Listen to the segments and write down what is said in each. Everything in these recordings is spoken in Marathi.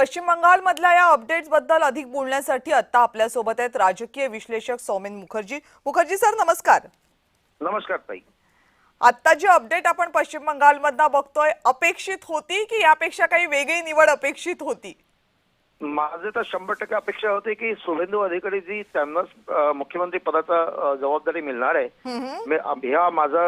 पश्चिम बंगालमधल्या या अपडेट्सबद्दल अधिक बोलण्यासाठी आता आपल्यासोबत आहेत राजकीय विश्लेषक सौमेन मुखर्जी। मुखर्जी सर नमस्कार। नमस्कार ताई। आता जी अपडेट आपण पश्चिम बंगालमधनं बघतोय अपेक्षित होती की यापेक्षा काही वेगळी निवड अपेक्षित होती? माझे तर 100% अपेक्षा होती की शुभेंदू अधिकारी जी त्यांनाच मुख्यमंत्री पदाचा जबाबदारी मिळणार आहे। ह्या माझा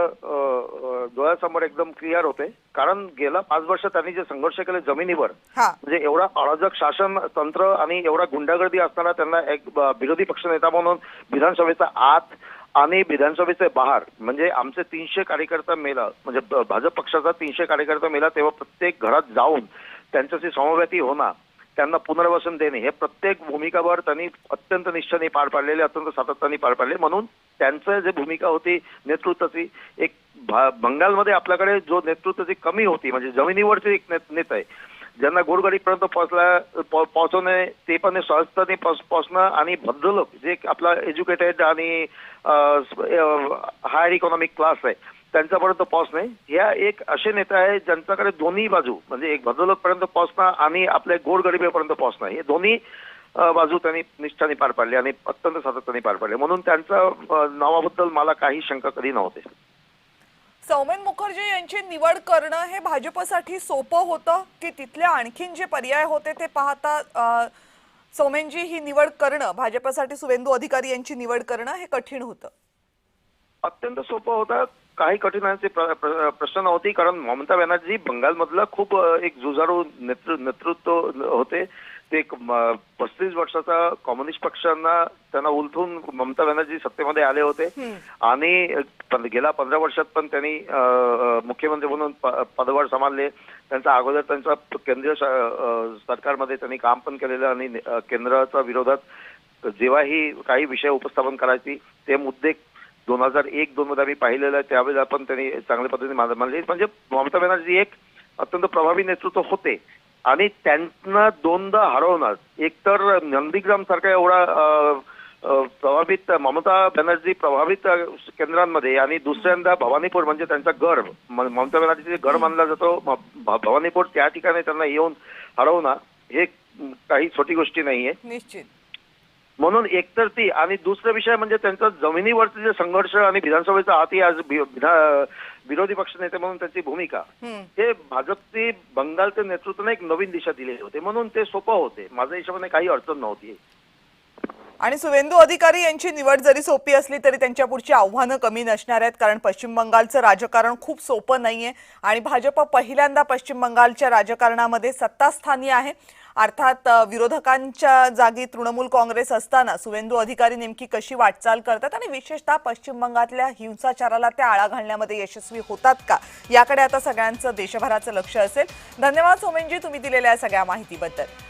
डोळ्यासमोर एकदम क्लिअर होते, कारण गेला 5 वर्ष त्यांनी जे संघर्ष केले जमिनीवर, म्हणजे एवढा अराजक शासन तंत्र आणि एवढा गुंडागर्दी असताना त्यांना एक विरोधी पक्षनेता म्हणून विधानसभेचा आत आणि विधानसभेचे बाहेर म्हणजे आमचे 300 कार्यकर्ता मेला, म्हणजे भाजप पक्षाचा 300 कार्यकर्ता मेला, तेव्हा प्रत्येक घरात जाऊन त्यांच्याशी समवेती होणार, त्यांना पुनर्वसन देणे, हे प्रत्येक भूमिकावर त्यांनी अत्यंत निष्ठेने पार पाडलेले, अत्यंत सातत्याने पार पाडले। म्हणून त्यांचं जे भूमिका होती नेतृत्वाची, एक बंगालमध्ये आपल्याकडे जो नेतृत्वाची कमी होती, म्हणजे जमिनीवरचे एक नेता आहे ज्यांना गोरगरीबपर्यंत पोहोचवणे, ते पण सहजतेने पोहोचणं, आणि भद्रलोक जे आपला एज्युकेटेड आणि हायर इकॉनॉमिक क्लास आहे त्यांच्यापर्यंत पोहोचणे, ह्या एक असे नेते आहे ज्यांच्याकडे दोन्ही बाजू, म्हणजे एक भद्रलोकपर्यंत पोहोचणं आणि आपल्या गोरगरिबीपर्यंत पोहोचणं, हे दोन्ही बाजू त्यांनी निष्ठाने पार पाडले आणि अत्यंत सातत्याने पार पाडले। म्हणून त्यांच्या नावाबद्दल मला काही शंका कधी नव्हते। सौमेन मुखर्जी यांची निवड करणं हे भाजपसाठी सोपं होतं की तिथले आणखीन जे पर्याय होते ते पाहता सौमेनजी ही निवड करणं भाजपसाठी, शुभेंदू अधिकारी यांची निवड करणं हे कठीण होतं? अत्यंत सोपं होतं, काही कठीणांचे प्रश्न नव्हते, कारण ममता बॅनर्जी बंगालमधलं खूप एक जुझारू नेतृत्व होते। ते 35 वर्षाचा कम्युनिस्ट पक्षांना त्यांना उलथून ममता बॅनर्जी सत्तेमध्ये आले होते, आणि गेल्या 15 वर्षात पण त्यांनी मुख्यमंत्री म्हणून पदभार सांभाळले। त्यांचा अगोदर त्यांचा केंद्रीय सरकारमध्ये त्यांनी काम पण केलेलं, आणि केंद्राच्या विरोधात जेव्हाही काही विषय उपस्थापन करायची ते मुद्दे 2001-2 मध्ये आम्ही पाहिलेलं आहे, त्यावेळेला पण त्यांनी चांगल्या पद्धतीने मांडले। म्हणजे ममता बॅनर्जी एक अत्यंत प्रभावी नेतृत्व होते, आणि त्यांना 2दा हरवणार, एकतर नंदीग्राम सारखा एवढा प्रभावित ममता बॅनर्जी प्रभावित केंद्रांमध्ये, आणि दुसऱ्यांदा भवानीपूर म्हणजे त्यांचा गढ़, ममता बॅनर्जीचे गढ़ मानला जातो भवानीपूर, त्या ठिकाणी त्यांना येऊन हरवणं हे काही छोटी गोष्टी नाहीये निश्चित। म्हणून एकतर ती, आणि दुसरा विषय म्हणजे त्यांचा जमिनीवरचे जे संघर्ष आणि विधानसभेचा आती आज विरोधी पक्ष नेते म्हणून त्यांची भूमिका, हे भाजपची बंगालच्या नेतृत्वाने एक नवीन दिशा दिलेली होते, म्हणून ते सोपं होते। माझ्या हिशोबाने काही अडचण नव्हती। आणि शुभेंदू अधिकारी यांची निवड जरी सोपी असली तरी त्यांच्या पुढची आव्हानं कमी नसणार आहेत, कारण पश्चिम बंगालचं राजकारण खूप सोपं नाहीये, आणि भाजप पहिल्यांदा पश्चिम बंगालच्या राजकारणामध्ये सत्तास्थानी आहे। अर्थात विरोधकांच्या जागी तृणमूल काँग्रेस असताना शुभेंदू अधिकारी नेमकी कशी वाटचाल करतात, आणि विशेषतः पश्चिम बंगालातल्या हिंसाचाराला त्या आळा घालण्यामध्ये यशस्वी होतात का, याकडे आता सगळ्यांचं देशभराचं लक्ष असेल। धन्यवाद सौमेनजी, तुम्ही दिलेल्या सगळ्या माहितीबद्दल।